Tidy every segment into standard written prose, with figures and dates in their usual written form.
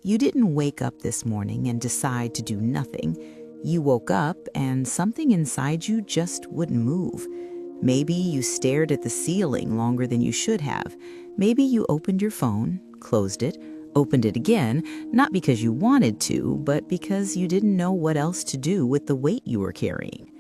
You didn't wake up this morning and decide to do nothing. You woke up and something inside you just wouldn't move. Maybe you stared at the ceiling longer than you should have. Maybe you opened your phone, closed it, opened it again, not because you wanted to, but because you didn't know what else to do with the weight you were carrying.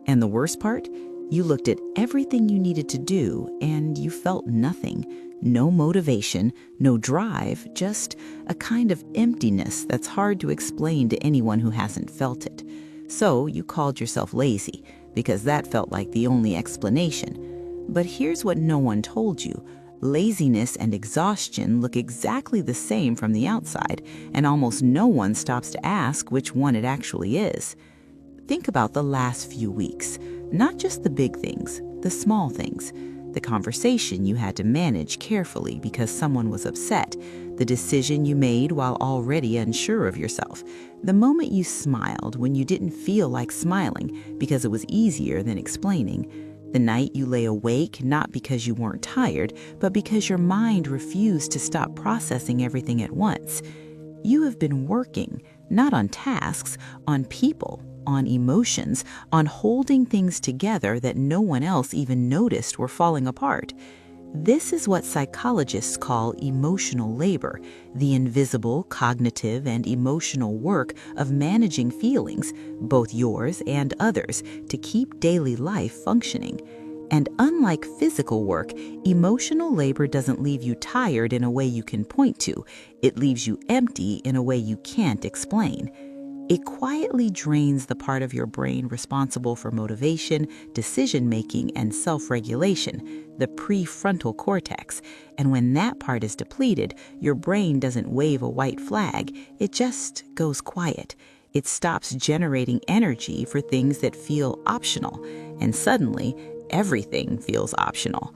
And the worst part? You looked at everything you needed to do and you felt nothing. No motivation, no drive, just a kind of emptiness that's hard to explain to anyone who hasn't felt it. So you called yourself lazy, because that felt like the only explanation. But here's what no one told you. Laziness and exhaustion look exactly the same from the outside, and almost no one stops to ask which one it actually is. Think about the last few weeks, not just the big things, the small things. The conversation you had to manage carefully because someone was upset, the decision you made while already unsure of yourself, the moment you smiled when you didn't feel like smiling because it was easier than explaining, the night you lay awake not because you weren't tired, but because your mind refused to stop processing everything at once. You have been working, not on tasks, on people, on emotions, on holding things together that no one else even noticed were falling apart. This is what psychologists call emotional labor, the invisible cognitive and emotional work of managing feelings, both yours and others, to keep daily life functioning. And unlike physical work, emotional labor doesn't leave you tired in a way you can point to. It leaves you empty in a way you can't explain. It quietly drains the part of your brain responsible for motivation, decision-making, and self-regulation, the prefrontal cortex. And when that part is depleted, your brain doesn't wave a white flag. It just goes quiet. It stops generating energy for things that feel optional. And suddenly, everything feels optional.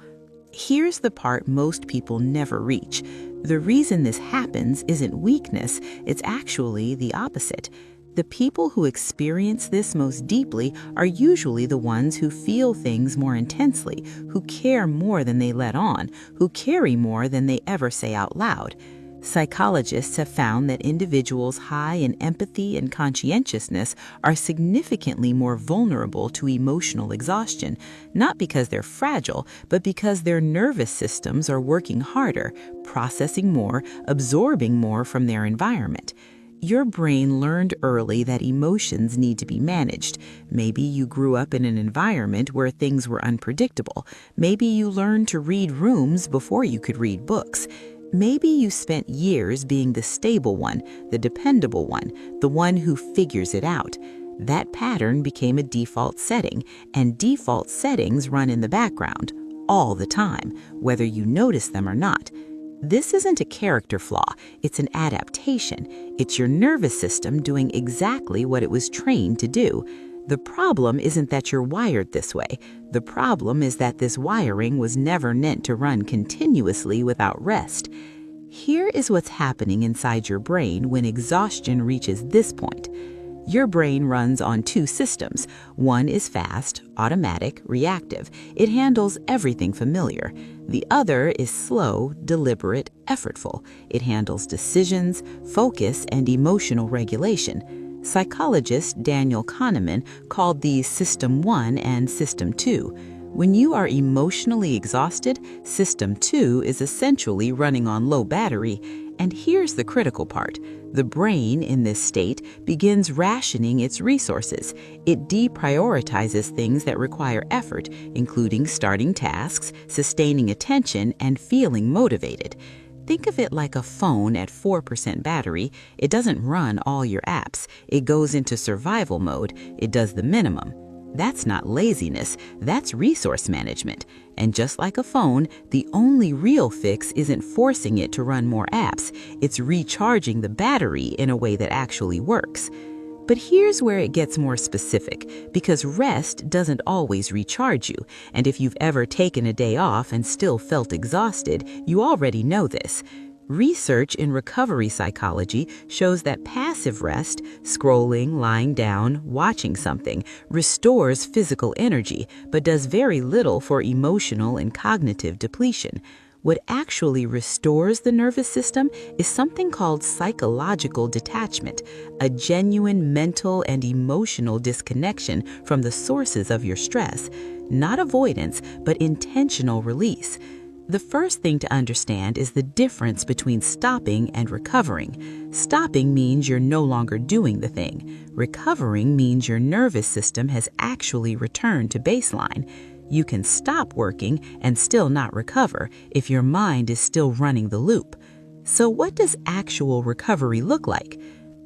Here's the part most people never reach. The reason this happens isn't weakness, it's actually the opposite. The people who experience this most deeply are usually the ones who feel things more intensely, who care more than they let on, who carry more than they ever say out loud. Psychologists have found that individuals high in empathy and conscientiousness are significantly more vulnerable to emotional exhaustion, not because they're fragile, but because their nervous systems are working harder, processing more, absorbing more from their environment. Your brain learned early that emotions need to be managed. Maybe you grew up in an environment where things were unpredictable. Maybe you learned to read rooms before you could read books. Maybe you spent years being the stable one, the dependable one, the one who figures it out. That pattern became a default setting, and default settings run in the background all the time, whether you notice them or not. This isn't a character flaw, it's an adaptation. It's your nervous system doing exactly what it was trained to do. The problem isn't that you're wired this way. The problem is that this wiring was never meant to run continuously without rest. Here is what's happening inside your brain when exhaustion reaches this point. Your brain runs on two systems. One is fast, automatic, reactive. It handles everything familiar. The other is slow, deliberate, effortful. It handles decisions, focus, and emotional regulation. Psychologist Daniel Kahneman called these System 1 and System 2. When you are emotionally exhausted, System 2 is essentially running on low battery. And here's the critical part. The brain, in this state, begins rationing its resources. It deprioritizes things that require effort, including starting tasks, sustaining attention, and feeling motivated. Think of it like a phone at 4% battery. It doesn't run all your apps. It goes into survival mode. It does the minimum. That's not laziness, that's resource management. And just like a phone, the only real fix isn't forcing it to run more apps, it's recharging the battery in a way that actually works. But here's where it gets more specific, because rest doesn't always recharge you, and if you've ever taken a day off and still felt exhausted, you already know this. Research in recovery psychology shows that passive rest, scrolling, lying down, watching something, restores physical energy, but does very little for emotional and cognitive depletion. What actually restores the nervous system is something called psychological detachment, a genuine mental and emotional disconnection from the sources of your stress, not avoidance, but intentional release. The first thing to understand is the difference between stopping and recovering. Stopping means you're no longer doing the thing. Recovering means your nervous system has actually returned to baseline. You can stop working and still not recover if your mind is still running the loop. So what does actual recovery look like?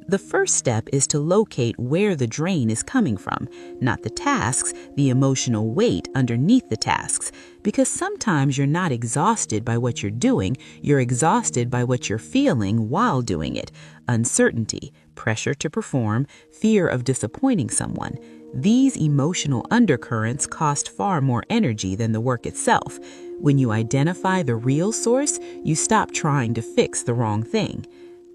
The first step is to locate where the drain is coming from, not the tasks, the emotional weight underneath the tasks. Because sometimes you're not exhausted by what you're doing, you're exhausted by what you're feeling while doing it. Uncertainty, pressure to perform, fear of disappointing someone. These emotional undercurrents cost far more energy than the work itself. When you identify the real source, you stop trying to fix the wrong thing.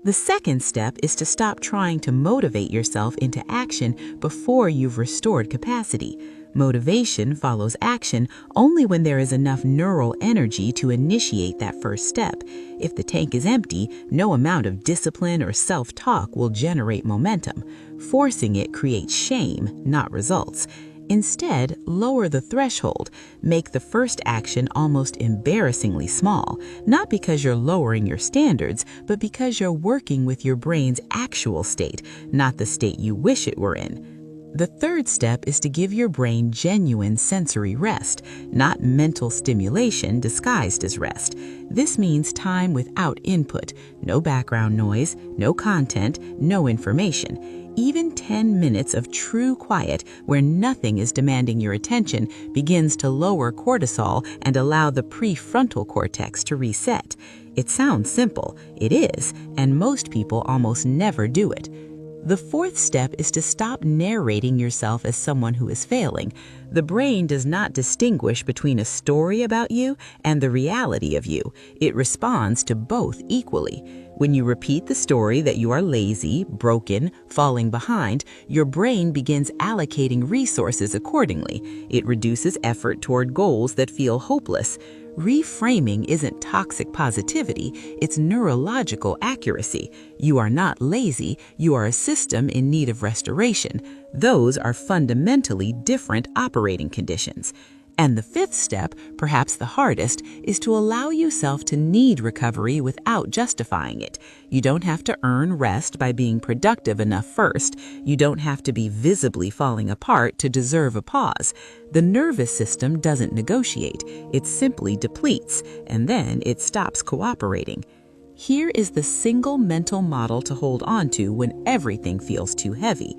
The second step is to stop trying to motivate yourself into action before you've restored capacity. Motivation follows action only when there is enough neural energy to initiate that first step. If the tank is empty, no amount of discipline or self-talk will generate momentum. Forcing it creates shame, not results. Instead, lower the threshold. Make the first action almost embarrassingly small, not because you're lowering your standards, but because you're working with your brain's actual state, not the state you wish it were in. The third step is to give your brain genuine sensory rest, not mental stimulation disguised as rest. This means time without input, no background noise, no content, no information. Even 10 minutes of true quiet where nothing is demanding your attention begins to lower cortisol and allow the prefrontal cortex to reset. It sounds simple. It is, and most people almost never do it. The fourth step is to stop narrating yourself as someone who is failing. The brain does not distinguish between a story about you and the reality of you. It responds to both equally. When you repeat the story that you are lazy, broken, falling behind, your brain begins allocating resources accordingly. It reduces effort toward goals that feel hopeless. Reframing isn't toxic positivity, it's neurological accuracy. You are not lazy, you are a system in need of restoration. Those are fundamentally different operating conditions. And the fifth step, perhaps the hardest, is to allow yourself to need recovery without justifying it. You don't have to earn rest by being productive enough first. You don't have to be visibly falling apart to deserve a pause. The nervous system doesn't negotiate. It simply depletes, and then it stops cooperating. Here is the single mental model to hold on to when everything feels too heavy.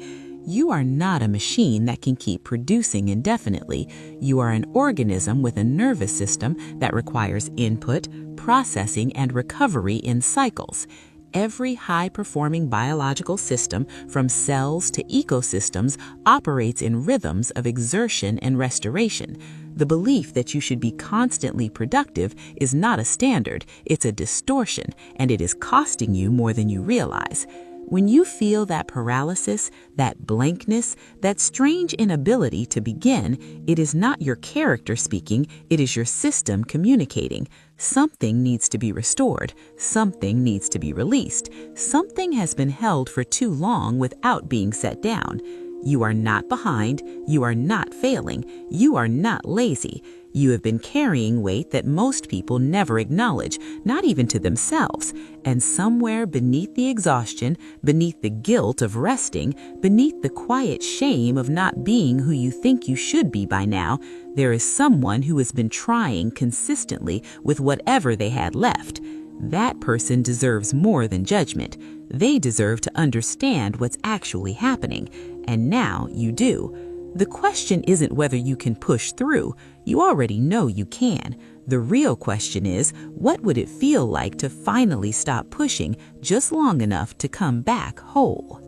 You are not a machine that can keep producing indefinitely. You are an organism with a nervous system that requires input, processing, and recovery in cycles. Every high-performing biological system, from cells to ecosystems, operates in rhythms of exertion and restoration. The belief that you should be constantly productive is not a standard, it's a distortion, and it is costing you more than you realize. When you feel that paralysis, that blankness, that strange inability to begin, it is not your character speaking, it is your system communicating. Something needs to be restored. Something needs to be released. Something has been held for too long without being set down. You are not behind. You are not failing. You are not lazy. You have been carrying weight that most people never acknowledge, not even to themselves. And somewhere beneath the exhaustion, beneath the guilt of resting, beneath the quiet shame of not being who you think you should be by now, there is someone who has been trying consistently with whatever they had left. That person deserves more than judgment. They deserve to understand what's actually happening. And now you do. The question isn't whether you can push through. You already know you can. The real question is, what would it feel like to finally stop pushing just long enough to come back whole?